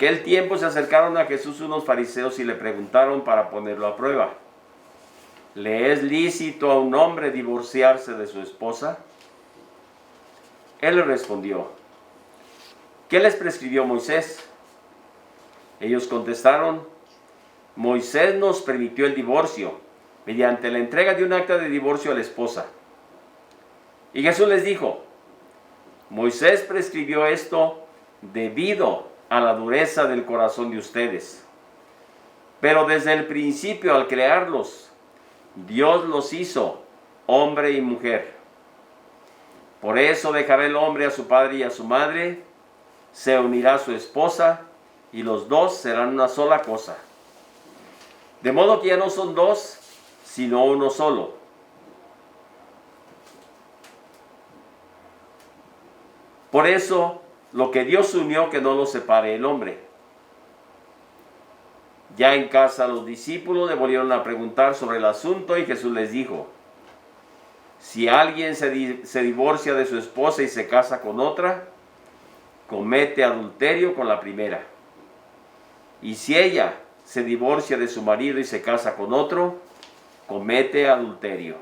aquel tiempo se acercaron a Jesús unos fariseos y le preguntaron para ponerlo a prueba: ¿le es lícito a un hombre divorciarse de su esposa? Él le respondió: ¿qué les prescribió Moisés? Ellos contestaron: Moisés nos permitió el divorcio mediante la entrega de un acta de divorcio a la esposa. Y Jesús les dijo: Moisés prescribió esto debido a la dureza del corazón de ustedes. Pero desde el principio, al crearlos, Dios los hizo hombre y mujer. Por eso dejará el hombre a su padre y a su madre, se unirá a su esposa, y los dos serán una sola cosa. De modo que ya no son dos, sino uno solo. Por eso, lo que Dios unió, que no lo separe el hombre. Ya en casa los discípulos le volvieron a preguntar sobre el asunto y Jesús les dijo: si alguien se divorcia de su esposa y se casa con otra, comete adulterio con la primera. Y si ella se divorcia de su marido y se casa con otro, comete adulterio.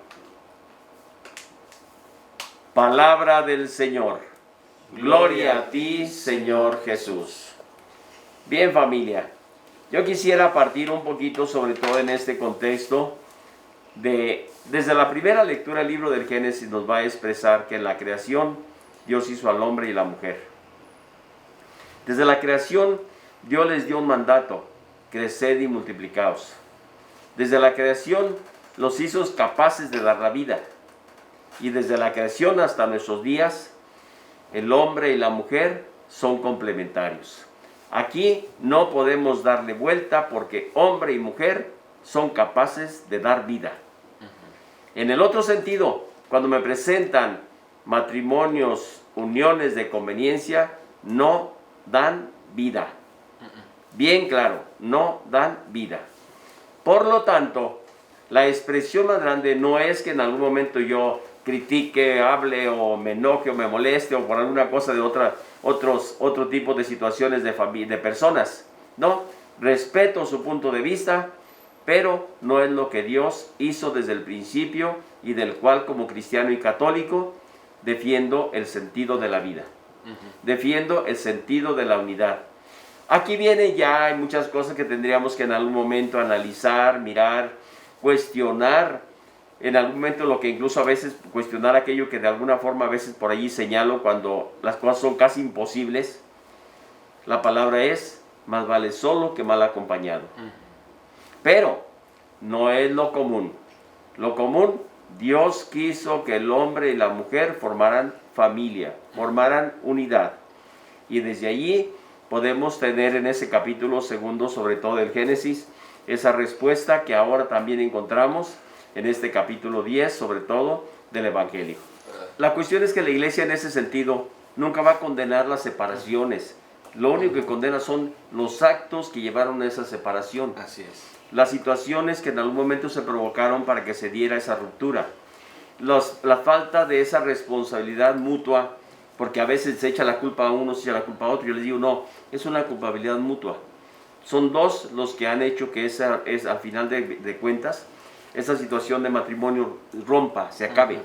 Palabra del Señor. Gloria a ti, Señor Jesús. Bien, familia, yo quisiera partir un poquito, sobre todo en este contexto, desde la primera lectura del libro del Génesis nos va a expresar que en la creación Dios hizo al hombre y la mujer. Desde la creación Dios les dio un mandato: creced y multiplicaos. Desde la creación los hizo capaces de dar la vida. Y desde la creación hasta nuestros días, el hombre y la mujer son complementarios. Aquí no podemos darle vuelta porque hombre y mujer son capaces de dar vida. En el otro sentido, cuando me presentan matrimonios, uniones de conveniencia, no dan vida. Bien claro, no dan vida. Por lo tanto, la expresión más grande no es que en algún momento yo critique, hable o me enoje o me moleste o por alguna cosa de otro tipo de situaciones de personas. No, respeto su punto de vista, pero no es lo que Dios hizo desde el principio y del cual como cristiano y católico defiendo el sentido de la vida. Defiendo el sentido de la unidad. Aquí viene ya, hay muchas cosas que tendríamos que en algún momento analizar, mirar, cuestionar. En algún momento lo que incluso a veces cuestionar aquello que de alguna forma a veces por allí señalo cuando las cosas son casi imposibles. La palabra es: más vale solo que mal acompañado. Pero no es lo común. Lo común, Dios quiso que el hombre y la mujer formaran familia, formaran unidad. Y desde allí podemos tener en ese capítulo segundo, sobre todo del Génesis, esa respuesta que ahora también encontramos en este capítulo 10, sobre todo del Evangelio. La cuestión es que la iglesia en ese sentido nunca va a condenar las separaciones. Lo único que condena son los actos que llevaron a esa separación. Así es. Las situaciones que en algún momento se provocaron para que se diera esa ruptura. La falta de esa responsabilidad mutua, porque a veces se echa la culpa a uno, se echa la culpa a otro. Yo les digo, no, es una culpabilidad mutua. Son dos los que han hecho que esa es, al final de cuentas, esa situación de matrimonio rompa, se acabe.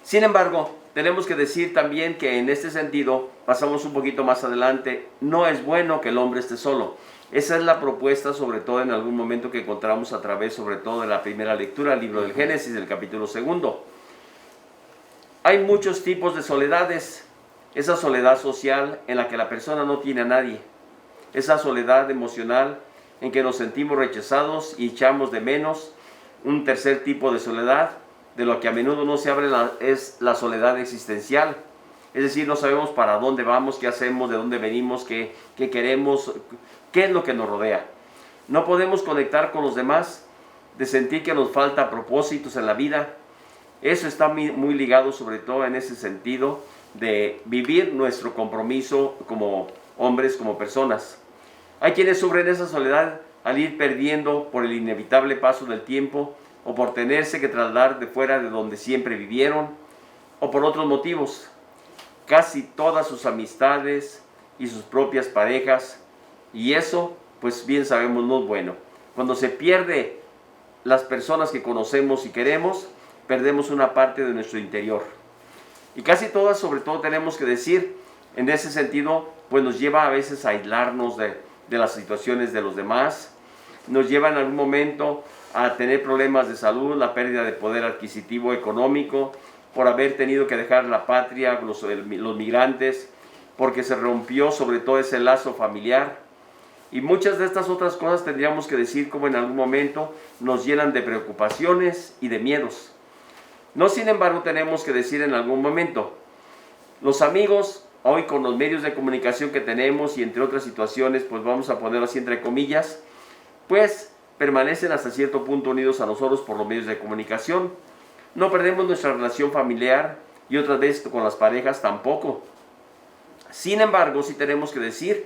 Sin embargo, tenemos que decir también que en este sentido, pasamos un poquito más adelante, no es bueno que el hombre esté solo. Esa es la propuesta, sobre todo en algún momento que encontramos a través, sobre todo de la primera lectura del libro del Génesis, del capítulo 2. Hay muchos tipos de soledades. Esa soledad social en la que la persona no tiene a nadie. Esa soledad emocional en que nos sentimos rechazados y echamos de menos. Un tercer tipo de soledad, de lo que a menudo no se habla, es la soledad existencial. Es decir, no sabemos para dónde vamos, qué hacemos, de dónde venimos, qué queremos, qué es lo que nos rodea. No podemos conectar con los demás, de sentir que nos falta propósitos en la vida. Eso está muy ligado, sobre todo en ese sentido, de vivir nuestro compromiso como hombres, como personas. Hay quienes sufren esa soledad al ir perdiendo por el inevitable paso del tiempo, o por tenerse que trasladar de fuera de donde siempre vivieron, o por otros motivos. Casi todas sus amistades, y sus propias parejas, y eso, pues bien sabemos, no es bueno. Cuando se pierde las personas que conocemos y queremos, perdemos una parte de nuestro interior. Y casi todas, sobre todo, tenemos que decir, en ese sentido, pues nos lleva a veces a aislarnos de las situaciones de los demás, nos lleva en algún momento a tener problemas de salud, la pérdida de poder adquisitivo económico, por haber tenido que dejar la patria, los migrantes, porque se rompió sobre todo ese lazo familiar. Y muchas de estas otras cosas tendríamos que decir como en algún momento nos llenan de preocupaciones y de miedos. No, sin embargo, tenemos que decir en algún momento, los amigos, hoy con los medios de comunicación que tenemos y entre otras situaciones, pues vamos a ponerlo así entre comillas, pues permanecen hasta cierto punto unidos a nosotros por los medios de comunicación. No perdemos nuestra relación familiar y otras veces con las parejas tampoco. Sin embargo, sí tenemos que decir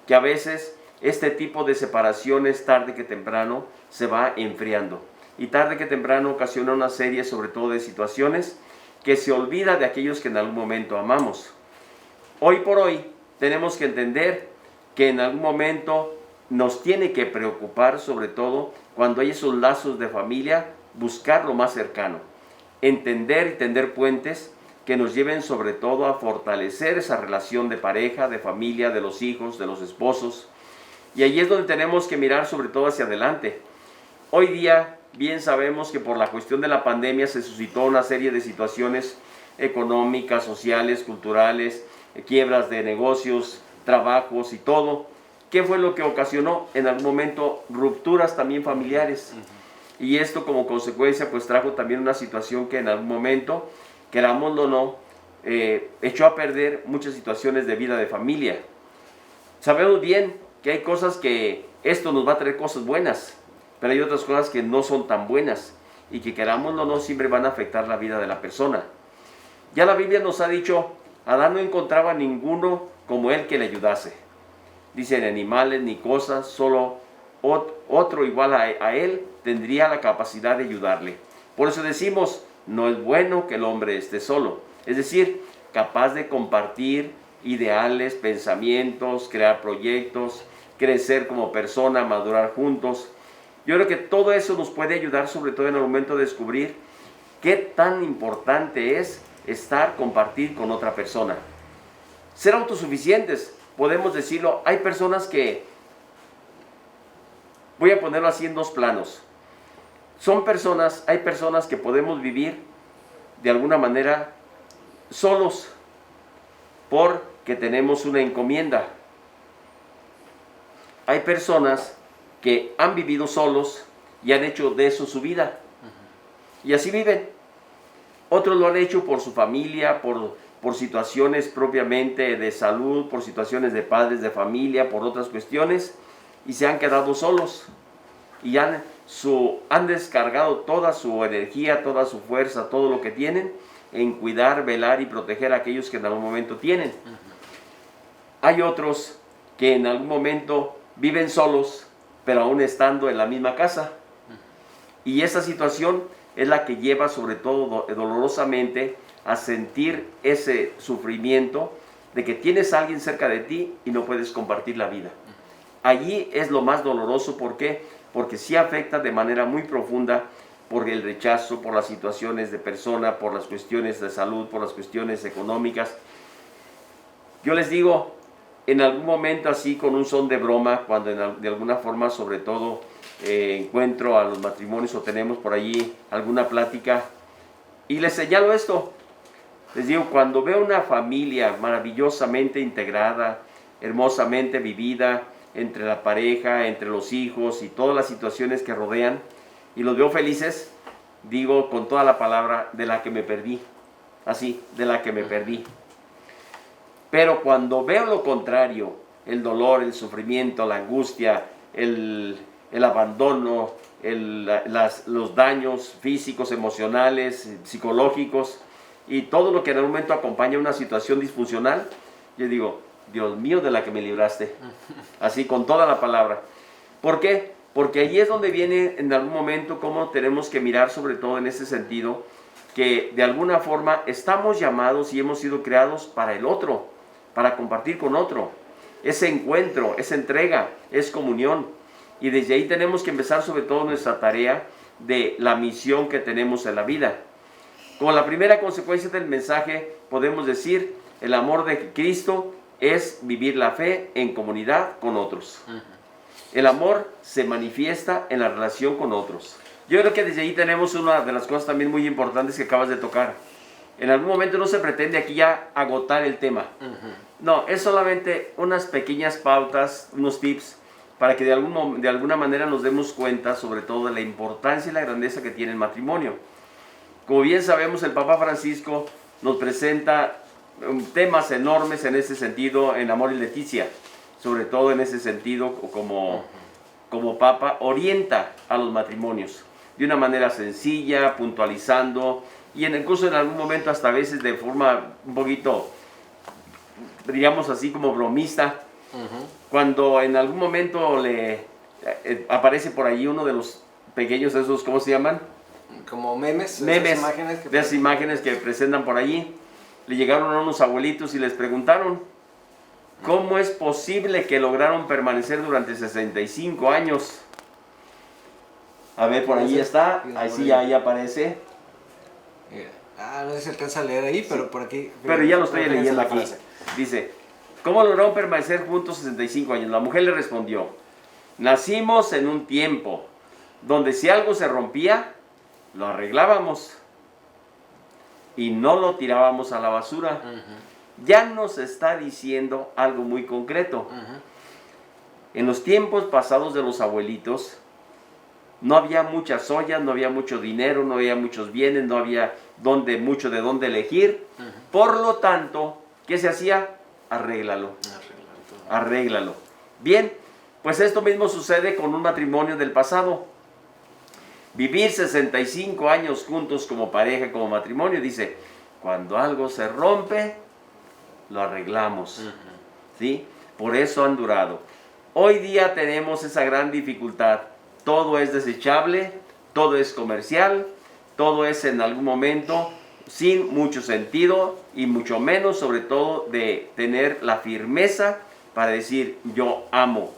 que a veces este tipo de separaciones tarde que temprano se va enfriando. Y tarde que temprano ocasiona una serie sobre todo de situaciones que se olvida de aquellos que en algún momento amamos. Hoy por hoy tenemos que entender que en algún momento nos tiene que preocupar sobre todo cuando hay esos lazos de familia, buscar lo más cercano. Entender y tender puentes que nos lleven sobre todo a fortalecer esa relación de pareja, de familia, de los hijos, de los esposos. Y ahí es donde tenemos que mirar sobre todo hacia adelante. Hoy día bien sabemos que por la cuestión de la pandemia se suscitó una serie de situaciones económicas, sociales, culturales, quiebras de negocios, trabajos y todo. ¿Qué fue lo que ocasionó? En algún momento rupturas también familiares. Y esto como consecuencia pues trajo también una situación que en algún momento, querámoslo o no, echó a perder muchas situaciones de vida de familia. Sabemos bien que hay cosas que esto nos va a traer cosas buenas, pero hay otras cosas que no son tan buenas y que querámoslo o no siempre van a afectar la vida de la persona. Ya la Biblia nos ha dicho, Adán no encontraba ninguno como él que le ayudase. Dice, ni animales ni cosas, solo otro igual a él tendría la capacidad de ayudarle. Por eso decimos, no es bueno que el hombre esté solo. Es decir, capaz de compartir ideales, pensamientos, crear proyectos, crecer como persona, madurar juntos. Yo creo que todo eso nos puede ayudar, sobre todo en el momento de descubrir qué tan importante es compartir con otra persona. Ser autosuficientes, podemos decirlo, hay personas que, voy a ponerlo así en dos planos, hay personas que podemos vivir de alguna manera solos porque tenemos una encomienda. Hay personas que han vivido solos y han hecho de eso su vida. Y así viven. Otros lo han hecho por su familia, por situaciones propiamente de salud, por situaciones de padres de familia, por otras cuestiones, y se han quedado solos. Y han descargado toda su energía, toda su fuerza, todo lo que tienen en cuidar, velar y proteger a aquellos que en algún momento tienen. Hay otros que en algún momento viven solos, pero aún estando en la misma casa. Y esa situación es la que lleva sobre todo dolorosamente a sentir ese sufrimiento de que tienes a alguien cerca de ti y no puedes compartir la vida. Allí es lo más doloroso. ¿Por qué? Porque sí afecta de manera muy profunda por el rechazo, por las situaciones de persona, por las cuestiones de salud, por las cuestiones económicas. Yo les digo, en algún momento así con un son de broma, cuando de alguna forma sobre todo encuentro a los matrimonios o tenemos por allí alguna plática y les señalo esto, les digo, cuando veo una familia maravillosamente integrada, hermosamente vivida entre la pareja, entre los hijos y todas las situaciones que rodean y los veo felices, digo con toda la palabra, de la que me perdí, así, de la que me perdí. Pero cuando veo lo contrario, el dolor, el sufrimiento, la angustia, el abandono, los daños físicos, emocionales, psicológicos y todo lo que en algún momento acompaña una situación disfuncional, yo digo, Dios mío, de la que me libraste, así con toda la palabra. ¿Por qué? Porque allí es donde viene en algún momento cómo tenemos que mirar sobre todo en ese sentido, que de alguna forma estamos llamados y hemos sido creados para el otro, para compartir con otro. Ese encuentro, esa entrega, es comunión. Y desde ahí tenemos que empezar sobre todo nuestra tarea de la misión que tenemos en la vida. Como la primera consecuencia del mensaje podemos decir, el amor de Cristo es vivir la fe en comunidad con otros. El amor se manifiesta en la relación con otros. Yo creo que desde ahí tenemos una de las cosas también muy importantes que acabas de tocar. En algún momento no se pretende aquí ya agotar el tema. No, es solamente unas pequeñas pautas, unos tips, para que de alguna manera nos demos cuenta sobre todo de la importancia y la grandeza que tiene el matrimonio. Como bien sabemos, el Papa Francisco nos presenta temas enormes en ese sentido en Amor y Leticia. Sobre todo en ese sentido, como Papa, orienta a los matrimonios de una manera sencilla, puntualizando, y incluso en algún momento hasta a veces de forma un poquito, digamos así, como bromista. Cuando en algún momento le aparece por ahí uno de los pequeños esos, ¿cómo se llaman? Como memes, de esas imágenes que presentan por allí. Le llegaron a unos abuelitos y les preguntaron, ¿cómo es posible que lograron permanecer durante 65 años? A ver, por ahí está, ahí aparece. No sé si se alcanza a leer ahí, pero por aquí. Pero ya lo estoy leyendo aquí. Dice, ¿cómo lograron permanecer juntos 65 años? La mujer le respondió, nacimos en un tiempo donde si algo se rompía, lo arreglábamos y no lo tirábamos a la basura. Ya nos está diciendo algo muy concreto. En los tiempos pasados de los abuelitos, no había muchas ollas, no había mucho dinero, no había muchos bienes, no había mucho de dónde elegir. Por lo tanto, ¿qué se hacía? Arréglalo. Bien, pues esto mismo sucede con un matrimonio del pasado. Vivir 65 años juntos como pareja, como matrimonio, dice, cuando algo se rompe, lo arreglamos. ¿Sí? Por eso han durado. Hoy día tenemos esa gran dificultad. Todo es desechable, todo es comercial, todo es en algún momento sin mucho sentido y mucho menos sobre todo de tener la firmeza para decir yo amo.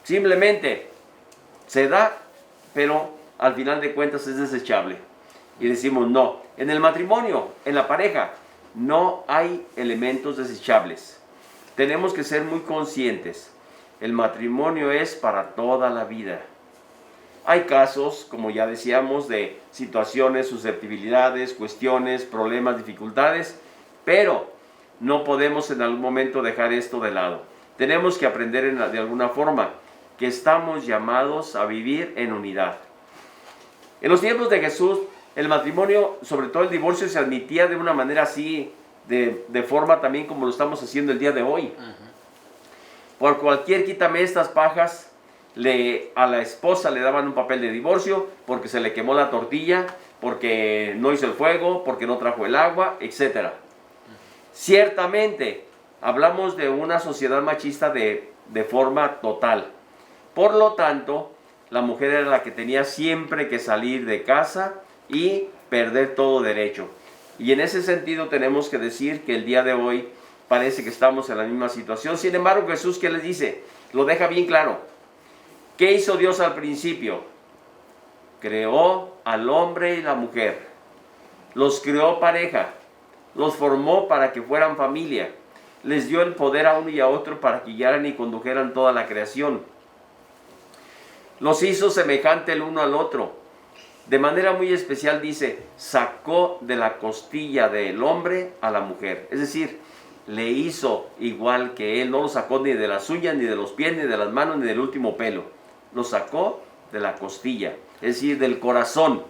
Simplemente se da, pero al final de cuentas es desechable. Y decimos no. En el matrimonio, en la pareja, no hay elementos desechables. Tenemos que ser muy conscientes. El matrimonio es para toda la vida. Hay casos, como ya decíamos, de situaciones, susceptibilidades, cuestiones, problemas, dificultades, pero no podemos en algún momento dejar esto de lado. Tenemos que aprender de alguna forma que estamos llamados a vivir en unidad. En los tiempos de Jesús, el matrimonio, sobre todo el divorcio, se admitía de una manera así, de forma también como lo estamos haciendo el día de hoy. Por cualquier quítame estas pajas, a la esposa le daban un papel de divorcio porque se le quemó la tortilla, porque no hizo el fuego, porque no trajo el agua, etc. Ciertamente, hablamos de una sociedad machista de forma total. Por lo tanto, la mujer era la que tenía siempre que salir de casa y perder todo derecho. Y en ese sentido tenemos que decir que el día de hoy parece que estamos en la misma situación. Sin embargo, Jesús, ¿qué les dice? Lo deja bien claro. ¿Qué hizo Dios al principio? Creó al hombre y la mujer. Los creó pareja. Los formó para que fueran familia. Les dio el poder a uno y a otro para que guiaran y condujeran toda la creación. Los hizo semejante el uno al otro. De manera muy especial dice, sacó de la costilla del hombre a la mujer. Es decir, le hizo igual que él. No lo sacó ni de las uñas, ni de los pies, ni de las manos, ni del último pelo. Lo sacó de la costilla, es decir, del corazón.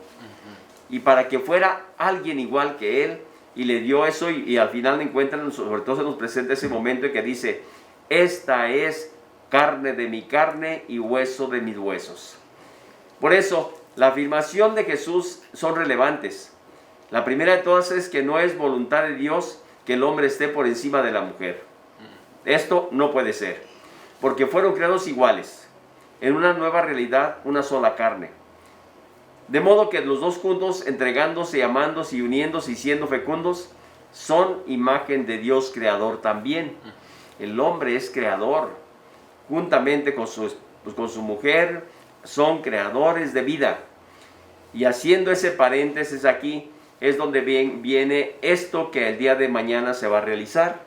Y para que fuera alguien igual que él, y le dio eso, y al final encuentran, sobre todo se nos presenta ese momento en que dice, esta es carne de mi carne y hueso de mis huesos. Por eso, la afirmación de Jesús son relevantes. La primera de todas es que no es voluntad de Dios que el hombre esté por encima de la mujer. Esto no puede ser, porque fueron creados iguales, en una nueva realidad, una sola carne. De modo que los dos juntos, entregándose, amándose y uniéndose y siendo fecundos, son imagen de Dios creador también. El hombre es creador, juntamente con su mujer, son creadores de vida. Y haciendo ese paréntesis aquí, es donde viene esto que el día de mañana se va a realizar.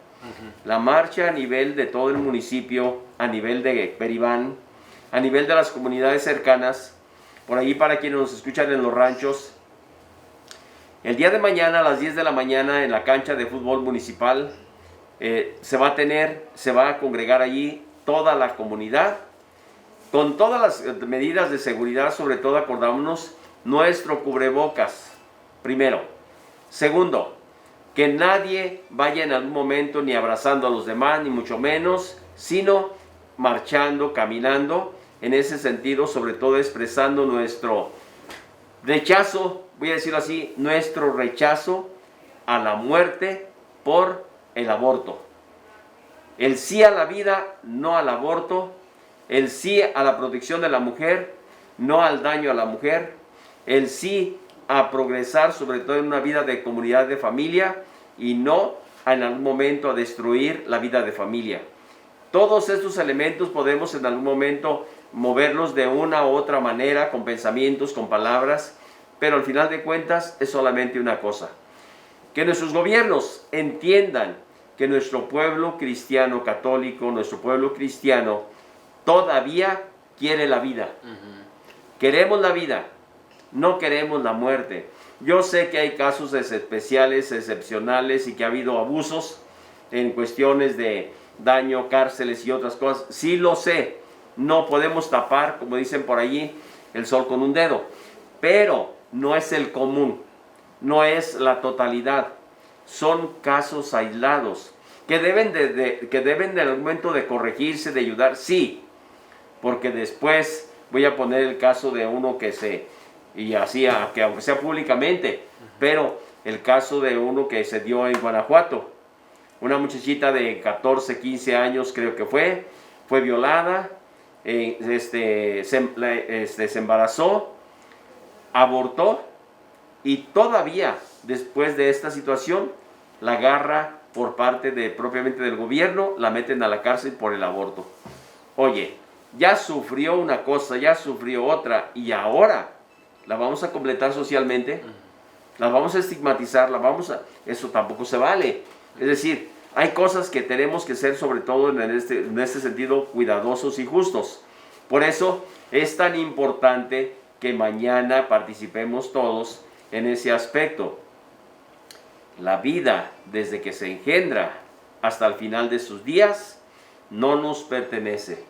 La marcha a nivel de todo el municipio, a nivel de Peribán, a nivel de las comunidades cercanas, por ahí para quienes nos escuchan en los ranchos. El día de mañana a las 10 de la mañana en la cancha de fútbol municipal se va a congregar allí toda la comunidad con todas las medidas de seguridad, sobre todo acordándonos nuestro cubrebocas, primero. Segundo, que nadie vaya en algún momento ni abrazando a los demás, ni mucho menos, sino marchando, caminando, en ese sentido, sobre todo expresando nuestro rechazo, voy a decirlo así, nuestro rechazo a la muerte por el aborto. El sí a la vida, no al aborto. El sí a la protección de la mujer, no al daño a la mujer. El sí a progresar, sobre todo en una vida de comunidad, de familia, y no en algún momento a destruir la vida de familia. Todos estos elementos podemos en algún momento moverlos de una u otra manera, con pensamientos, con palabras, pero al final de cuentas es solamente una cosa: que nuestros gobiernos entiendan que nuestro pueblo cristiano católico, nuestro pueblo cristiano, todavía quiere la vida. Queremos la vida, no queremos la muerte. Yo sé que hay casos especiales, excepcionales, y que ha habido abusos en cuestiones de daño, cárceles y otras cosas. Sí lo sé, no podemos tapar, como dicen por allí, el sol con un dedo. Pero no es el común, no es la totalidad. Son casos aislados que deben en algún momento de corregirse, de ayudar, sí. Porque después voy a poner el caso de uno que que aunque sea públicamente, pero el caso de uno que se dio en Guanajuato. Una muchachita de 14, 15 años creo que fue violada, se embarazó, abortó, y todavía después de esta situación la agarra por parte propiamente del gobierno, la meten a la cárcel por el aborto. Oye, ya sufrió una cosa, ya sufrió otra, y ahora la vamos a completar socialmente, la vamos a estigmatizar, eso tampoco se vale. Es decir, hay cosas que tenemos que ser, sobre todo en este sentido, cuidadosos y justos. Por eso es tan importante que mañana participemos todos en ese aspecto. La vida, desde que se engendra hasta el final de sus días, no nos pertenece,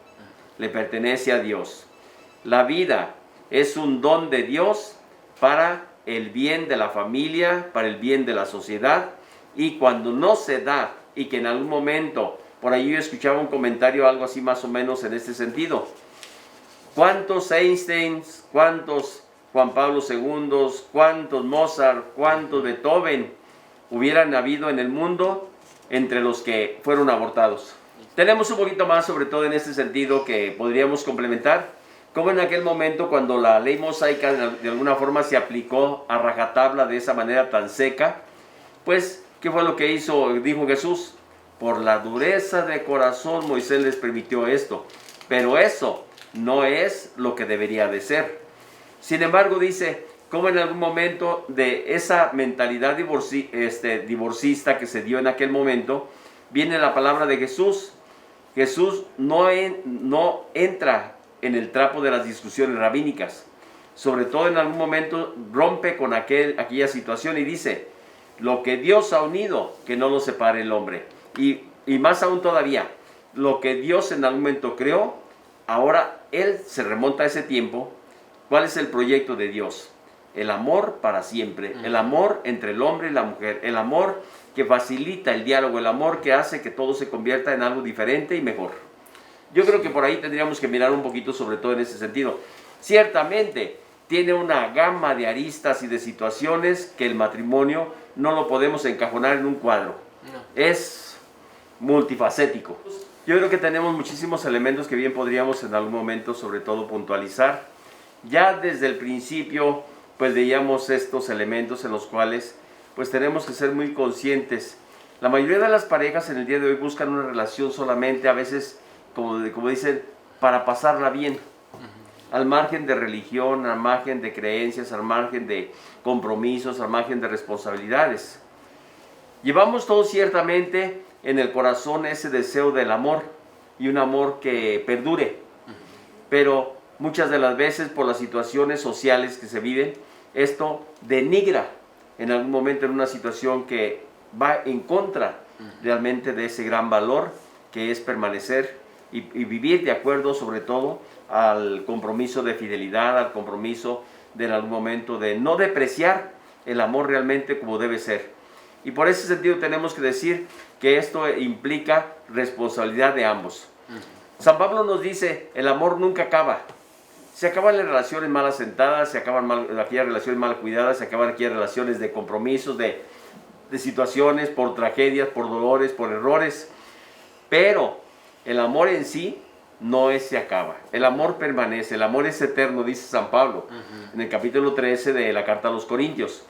le pertenece a Dios. La vida es un don de Dios para el bien de la familia, para el bien de la sociedad, y cuando no se da, y que en algún momento, por ahí yo escuchaba un comentario, algo así más o menos en este sentido: ¿cuántos Einsteins, cuántos Juan Pablo II, cuántos Mozart, cuántos Beethoven hubieran habido en el mundo entre los que fueron abortados? Tenemos un poquito más, sobre todo en este sentido, que podríamos complementar. Como en aquel momento, cuando la ley mosaica de alguna forma se aplicó a rajatabla de esa manera tan seca, pues, ¿qué fue lo que dijo Jesús? Por la dureza de corazón Moisés les permitió esto, pero eso no es lo que debería de ser. Sin embargo, dice, como en algún momento de esa mentalidad divorcista que se dio en aquel momento, viene la palabra de Jesús. Jesús no entra en el trapo de las discusiones rabínicas. Sobre todo en algún momento rompe con aquella situación y dice: lo que Dios ha unido, que no lo separe el hombre. Y más aún todavía, lo que Dios en algún momento creó, ahora Él se remonta a ese tiempo. ¿Cuál es el proyecto de Dios? El amor para siempre, el amor entre el hombre y la mujer, el amor que facilita el diálogo, el amor que hace que todo se convierta en algo diferente y mejor. Yo creo que por ahí tendríamos que mirar un poquito, sobre todo en ese sentido. Ciertamente tiene una gama de aristas y de situaciones que el matrimonio no lo podemos encajonar en un cuadro. No. Es multifacético. Yo creo que tenemos muchísimos elementos que bien podríamos en algún momento, sobre todo, puntualizar. Ya desde el principio, pues veíamos estos elementos en los cuales pues tenemos que ser muy conscientes. La mayoría de las parejas en el día de hoy buscan una relación solamente, a veces, como dicen, para pasarla bien. Al margen de religión, al margen de creencias, al margen de compromisos, al margen de responsabilidades. Llevamos todos ciertamente en el corazón ese deseo del amor y un amor que perdure, pero muchas de las veces por las situaciones sociales que se viven, esto denigra en algún momento en una situación que va en contra realmente de ese gran valor que es permanecer y vivir de acuerdo sobre todo al compromiso de fidelidad, al compromiso de en algún momento de no depreciar el amor realmente como debe ser. Y por ese sentido tenemos que decir que esto implica responsabilidad de ambos. San Pablo nos dice, el amor nunca acaba. Se acaban las relaciones mal asentadas, se acaban aquellas relaciones mal cuidadas, se acaban aquellas relaciones de compromisos, de situaciones, por tragedias, por dolores, por errores. Pero el amor en sí no se acaba. El amor permanece, el amor es eterno, dice San Pablo en el capítulo 13 de la carta a los Corintios.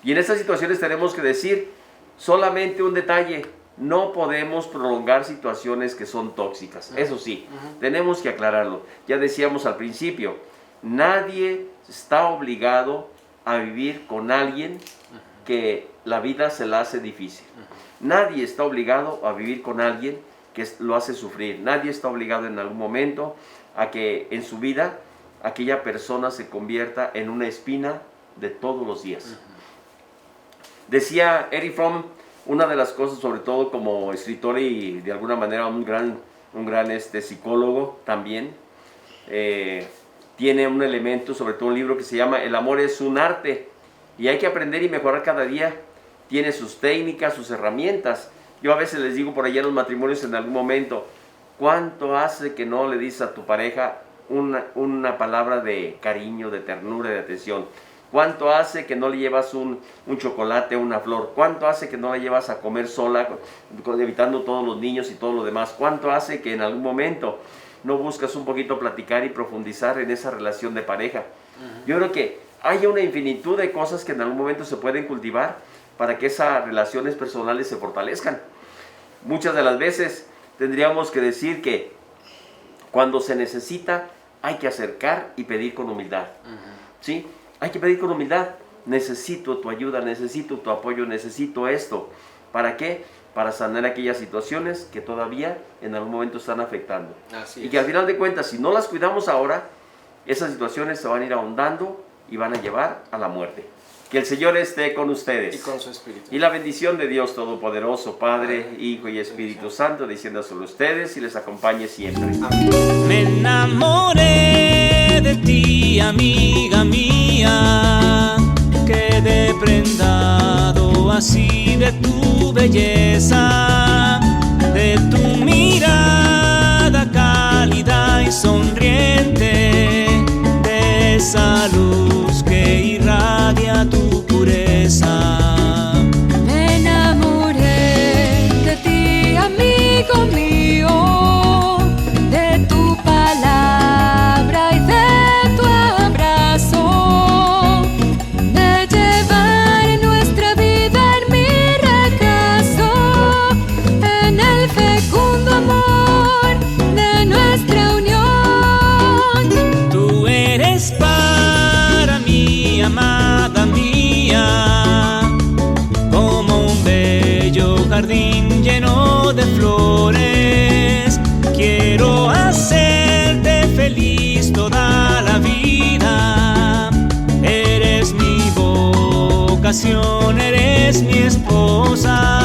Y en estas situaciones tenemos que decir solamente un detalle: no podemos prolongar situaciones que son tóxicas. Eso sí, tenemos que aclararlo. Ya decíamos al principio, nadie está obligado a vivir con alguien que la vida se la hace difícil. Nadie está obligado a vivir con alguien que lo hace sufrir. Nadie está obligado en algún momento a que en su vida aquella persona se convierta en una espina de todos los días. Decía Erich Fromm, una de las cosas, sobre todo como escritor y de alguna manera un gran psicólogo también, tiene un elemento, sobre todo un libro que se llama El amor es un arte, y hay que aprender y mejorar cada día. Tiene sus técnicas, sus herramientas. Yo a veces les digo por allá en los matrimonios en algún momento, ¿cuánto hace que no le dices a tu pareja una palabra de cariño, de ternura, de atención? ¿Cuánto hace que no le llevas un chocolate, una flor? ¿Cuánto hace que no la llevas a comer sola, evitando todos los niños y todo lo demás? ¿Cuánto hace que en algún momento no buscas un poquito platicar y profundizar en esa relación de pareja? Yo creo que hay una infinitud de cosas que en algún momento se pueden cultivar para que esas relaciones personales se fortalezcan. Muchas de las veces tendríamos que decir que cuando se necesita hay que acercar y pedir con humildad. ¿Sí? Hay que pedir con humildad. Necesito tu ayuda, necesito tu apoyo, necesito esto. ¿Para qué? Para sanar aquellas situaciones que todavía en algún momento están afectando. Y que al final de cuentas, si no las cuidamos ahora, esas situaciones se van a ir ahondando y van a llevar a la muerte. Que el Señor esté con ustedes. Y con su Espíritu. Y la bendición de Dios Todopoderoso, Padre, Hijo y Espíritu Santo, descienda sobre ustedes y les acompañe siempre. Amén. Me enamoré de ti, amiga mía, quedé prendado así de tu belleza, de tu mirada cálida y sonriente, de esa luz que irradia tu pureza. Me enamoré de ti, amigo mío, de tu palabra y de tu abrazo, de llevar nuestra vida en mi regazo, en el fecundo amor de nuestra unión. Tú eres para mí, amada mía, como un bello jardín lleno de flores. Quiero hacerte feliz toda la vida. Eres mi vocación, eres mi esposa.